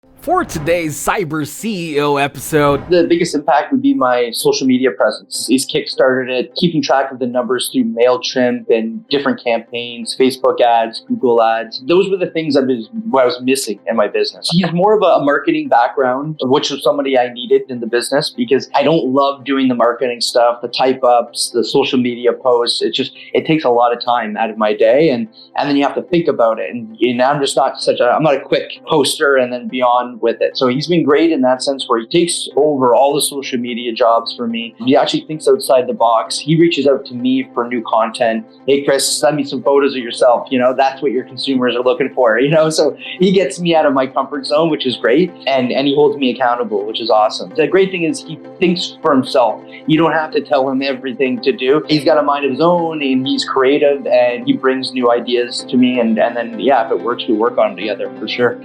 For today's Cyber CEO episode, the biggest impact would be my social media presence. He's kickstarted it, keeping track of the numbers through MailChimp and different campaigns, Facebook ads, Google ads. Those were the things I was missing in my business. He has more of a marketing background, which was somebody I needed in the business because I don't love doing the marketing stuff, the type ups, the social media posts. It takes a lot of time out of my day. And then you have to think about it. And I'm just not I'm not a quick poster and then beyond with it. So he's been great in that sense where he takes over all the social media jobs for me. He actually thinks outside the box. He reaches out to me for new content. Hey, Chris, send me some photos of yourself. That's what your consumers are looking for, So he gets me out of my comfort zone, which is great. And he holds me accountable, which is awesome. The great thing is he thinks for himself. You don't have to tell him everything to do. He's got a mind of his own and he's creative and he brings new ideas to me. And then, if it works, we work on them together for sure.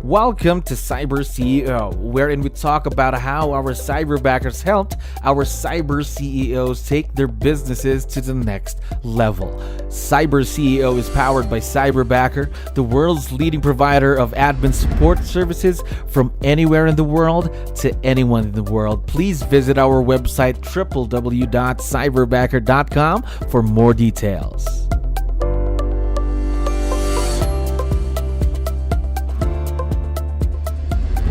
welcome to Cyber CEO, wherein we talk about how our cyberbackers helped our cyber CEOs take their businesses to the next level. Cyber CEO is powered by Cyberbacker, the world's leading provider of admin support services from anywhere in the world to anyone in the world. Please visit our website www.cyberbacker.com for more details.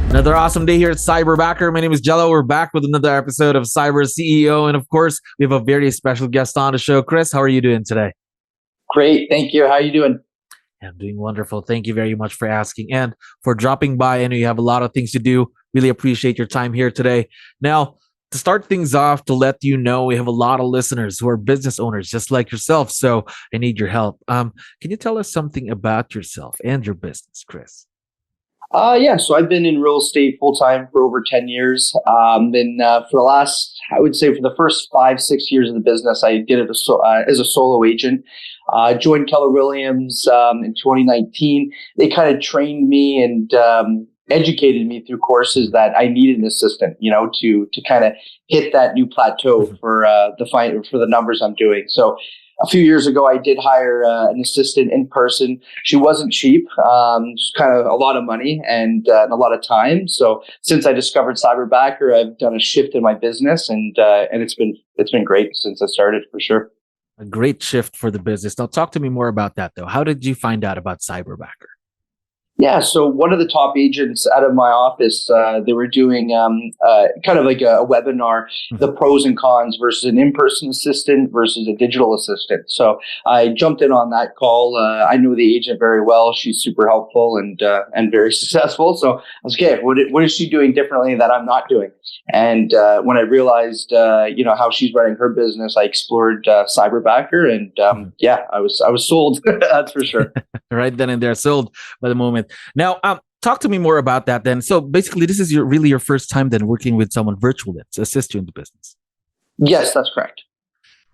Another awesome day here at Cyberbacker. My name is Jello. We're back with another episode of Cyber CEO. And of course, we have a very special guest on the show. Chris, how are you doing today? Great. Thank you. How are you doing? I'm doing wonderful. Thank you very much for asking and for dropping by. I know you have a lot of things to do. Really appreciate your time here today. Now, to start things off, to let you know, we have a lot of listeners who are business owners just like yourself. So I need your help. Can you tell us something about yourself and your business, Chris? So I've been in real estate full-time for over 10 years. For the last, I would say for the first 5-6 years of the business, I did it as a solo agent. Joined Keller Williams in 2019. They kind of trained me and educated me through courses that I needed an assistant, to kind of hit that new plateau for the numbers I'm doing. So a few years ago, I did hire an assistant in person. She wasn't cheap, just kind of a lot of money and a lot of time. So since I discovered Cyberbacker, I've done a shift in my business, and it's been great since I started for sure. A great shift for the business. Now, talk to me more about that, though. How did you find out about Cyberbacker? Yeah, so one of the top agents out of my office, they were doing kind of like a webinar, the pros and cons versus an in-person assistant versus a digital assistant. So I jumped in on that call. I knew the agent very well. She's super helpful and very successful. So I was okay. What is she doing differently that I'm not doing? And when I realized, how she's running her business, I explored Cyberbacker, and I was sold. That's for sure. Right then and there, sold by the moment. Now, talk to me more about that then. So basically, this is your first time then working with someone virtually to assist you in the business. Yes, that's correct.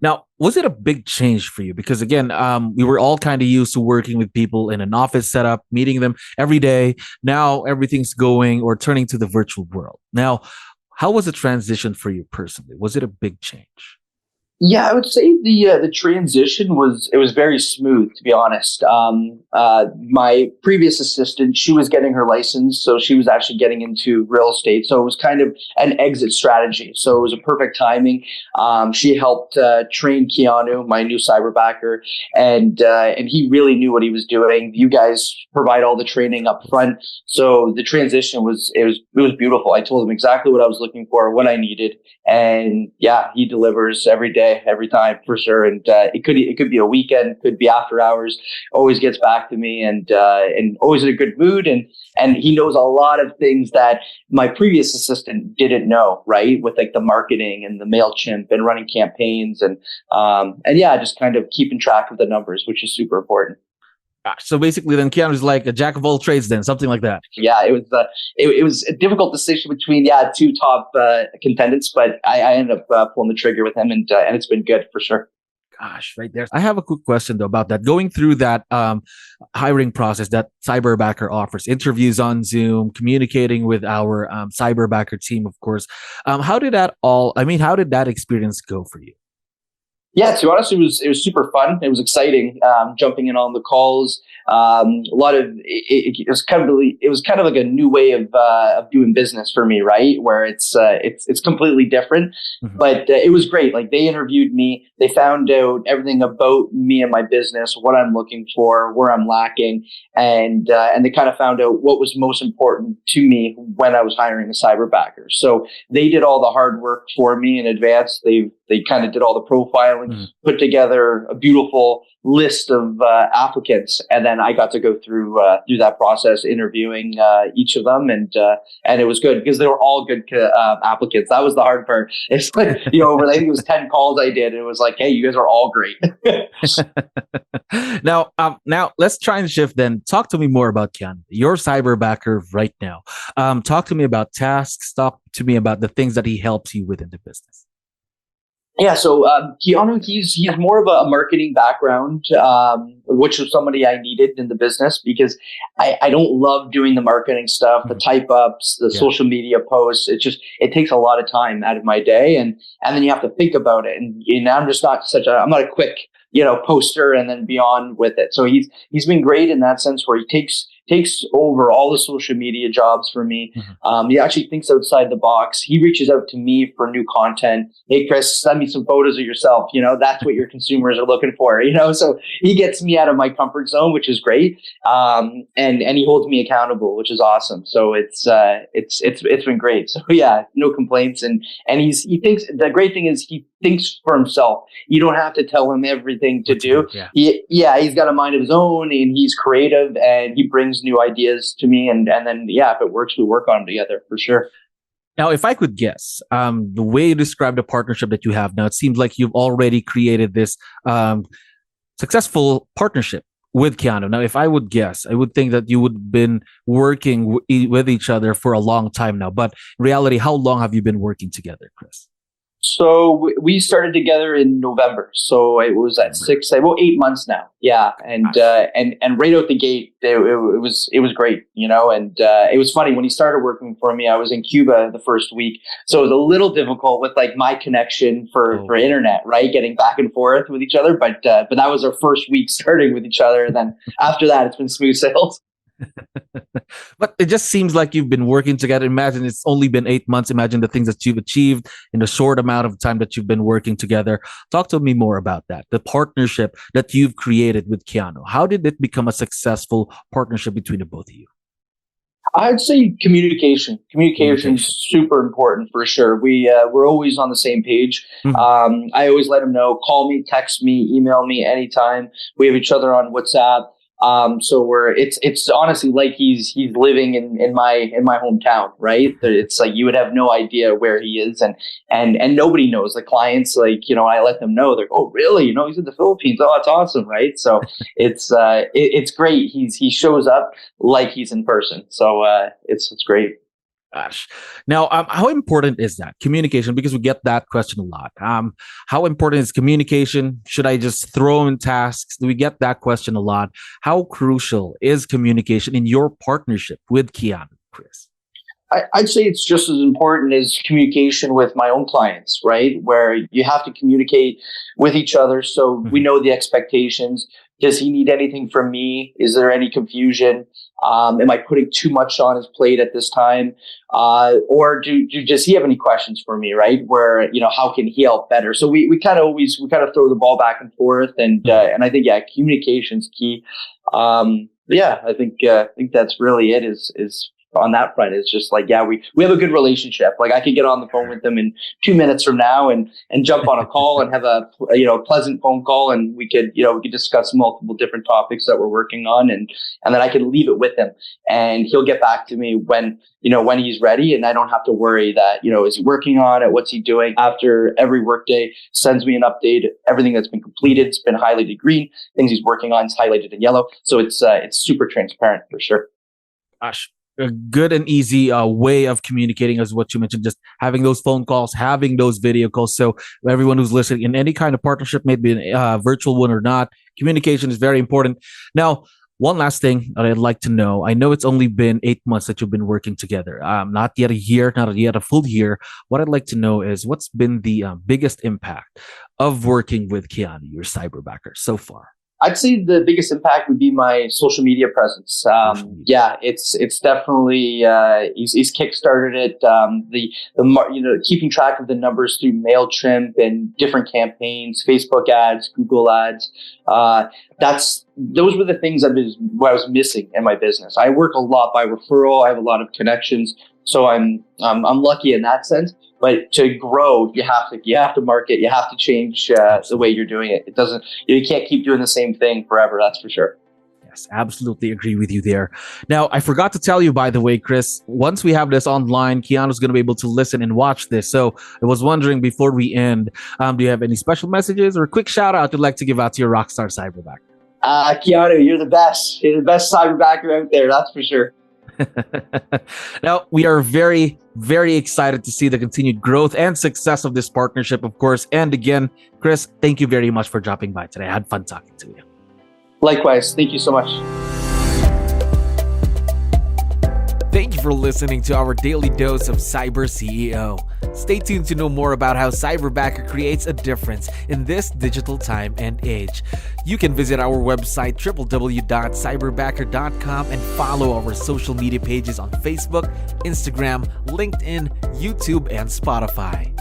Now, was it a big change for you? Because again, we were all kind of used to working with people in an office setup, meeting them every day. Now everything's going or turning to the virtual world. Now, how was the transition for you personally? Was it a big change? Yeah, I would say the transition was very smooth, to be honest. My previous assistant, she was getting her license, so she was actually getting into real estate. So it was kind of an exit strategy. So it was a perfect timing. She helped train Keanu, my new cyberbacker, and he really knew what he was doing. You guys provide all the training up front, so the transition was beautiful. I told him exactly what I was looking for, what I needed, and yeah, he delivers every day. Every time for sure, and it could be a weekend, could be after hours. Always gets back to me, and always in a good mood, and he knows a lot of things that my previous assistant didn't know, right? With like the marketing and the MailChimp and running campaigns, and just kind of keeping track of the numbers, which is super important. So basically, then Keanu's like a jack of all trades, then something like that. Yeah, it was a difficult decision between two top contendants, but I ended up pulling the trigger with him, and it's been good for sure. Gosh, right there. I have a quick question though about that. Going through that hiring process that Cyberbacker offers, interviews on Zoom, communicating with our Cyberbacker team, of course. How did that experience go for you? Yeah, to be honest, it was super fun. It was exciting, jumping in on the calls. A lot of it was kind of like a new way of doing business for me, right? Where it's completely different, but it was great. Like they interviewed me, they found out everything about me and my business, what I'm looking for, where I'm lacking, and they kind of found out what was most important to me when I was hiring a cyberbacker. So they did all the hard work for me in advance. They kind of did all the profiling, put together a beautiful list of applicants, and then I got to go through that process, interviewing each of them, and it was good because they were all good applicants. That was the hard part. It's like, over I think it was 10 calls I did, and it was like, hey, you guys are all great. Now let's try and shift. Then talk to me more about Keanu, your cyberbacker right now. Talk to me about tasks. Talk to me about the things that he helps you with in the business. Yeah, so Keanu, he's more of a marketing background, which was somebody I needed in the business because I don't love doing the marketing stuff, the type ups, the social media posts. It takes a lot of time out of my day, and then you have to think about it. And I'm just not I'm not a quick poster and then be on with it. So he's been great in that sense where he takes over all the social media jobs for me. He actually thinks outside the box. He reaches out to me for new content. Hey, Chris, send me some photos of yourself. That's what your consumers are looking for. So he gets me out of my comfort zone, which is great. And he holds me accountable, which is awesome. So it's been great. So yeah, no complaints. And he thinks the great thing is he thinks for himself. You don't have to tell him everything to do. He's got a mind of his own, and he's creative, and he brings new ideas to me, and then if it works, we work on them together for sure. Now, if I could guess, the way you describe the partnership that you have now, it seems like you've already created this successful partnership with Keanu. Now, if I would guess, I would think that you would have been working with each other for a long time now. But in reality, how long have you been working together, Chris? So we started together in November. So it was at 8 months now. Yeah. And right out the gate, it was great, and it was funny when he started working for me. I was in Cuba the first week. So it was a little difficult with like my connection for internet, right? Getting back and forth with each other. But that was our first week starting with each other. And then after that, it's been smooth sails. But it just seems like you've been working together. Imagine it's only been 8 months. Imagine the things that you've achieved in the short amount of time that you've been working together. Talk to me more about that. The partnership that you've created with Keanu. How did it become a successful partnership between the both of you? I'd say communication. Communication is super important for sure. We're always on the same page. I always let him know, call me, text me, email me anytime. We have each other on WhatsApp. So it's honestly like he's living in my hometown, right? It's like you would have no idea where he is, and nobody knows. The clients, I let them know, they're like, oh really? He's in the Philippines. Oh, that's awesome, right? So it's great. He shows up like he's in person. So it's great. Gosh. Now, how important is that communication? Because we get that question a lot. How important is communication? Should I just throw in tasks? We get that question a lot. How crucial is communication in your partnership with Keanu, Chris? I'd say it's just as important as communication with my own clients, right? Where you have to communicate with each other so we know the expectations. Does he need anything from me? Is there any confusion? Am I putting too much on his plate at this time? Or does he have any questions for me, right? Where, how can he help better? So we kind of throw the ball back and forth. And I think, communication's key. I think that's really it is on that front. It's just like, we have a good relationship. Like I could get on the phone with them in 2 minutes from now and jump on a call and have a pleasant phone call, and we could discuss multiple different topics that we're working on, and then I can leave it with him, and he'll get back to me when he's ready, and I don't have to worry that, is he working on it? What's he doing? After every workday, sends me an update. Everything that's been completed, it's been highlighted green. Things he's working on, it's highlighted in yellow. So it's super transparent for sure. Gosh. A good and easy way of communicating is what you mentioned, just having those phone calls, having those video calls. So everyone who's listening, in any kind of partnership, maybe a virtual one or not, communication is very important. Now, One last thing that I'd like to know. I know it's only been 8 months that you've been working together. Not yet a year, not yet a full year. What I'd like to know is what's been the biggest impact of working with 𝗙𝗂, your cyberbacker, so far? I'd say the biggest impact would be my social media presence. Yeah, it's definitely he's kickstarted it. Keeping track of the numbers through MailChimp and different campaigns, Facebook ads, Google ads. Those were the things I was missing in my business. I work a lot by referral. I have a lot of connections, so I'm lucky in that sense. But to grow, you have to market. You have to change the way you're doing it. You can't keep doing the same thing forever. That's for sure. Yes, absolutely agree with you there. Now, I forgot to tell you, by the way, Chris, once we have this online, 𝗙𝗂's going to be able to listen and watch this. So I was wondering before we end, do you have any special messages or a quick shout out you'd like to give out to your rockstar cyberbacker? 𝗙𝗂, you're the best. You're the best cyberbacker out there. That's for sure. Now, we are very, very excited to see the continued growth and success of this partnership, of course. And again, Chris, thank you very much for dropping by today. I had fun talking to you. Likewise. Thank you so much. Thank you for listening to our daily dose of CyberCEO. Stay tuned to know more about how Cyberbacker creates a difference in this digital time and age. You can visit our website www.cyberbacker.com and follow our social media pages on Facebook, Instagram, LinkedIn, YouTube, and Spotify.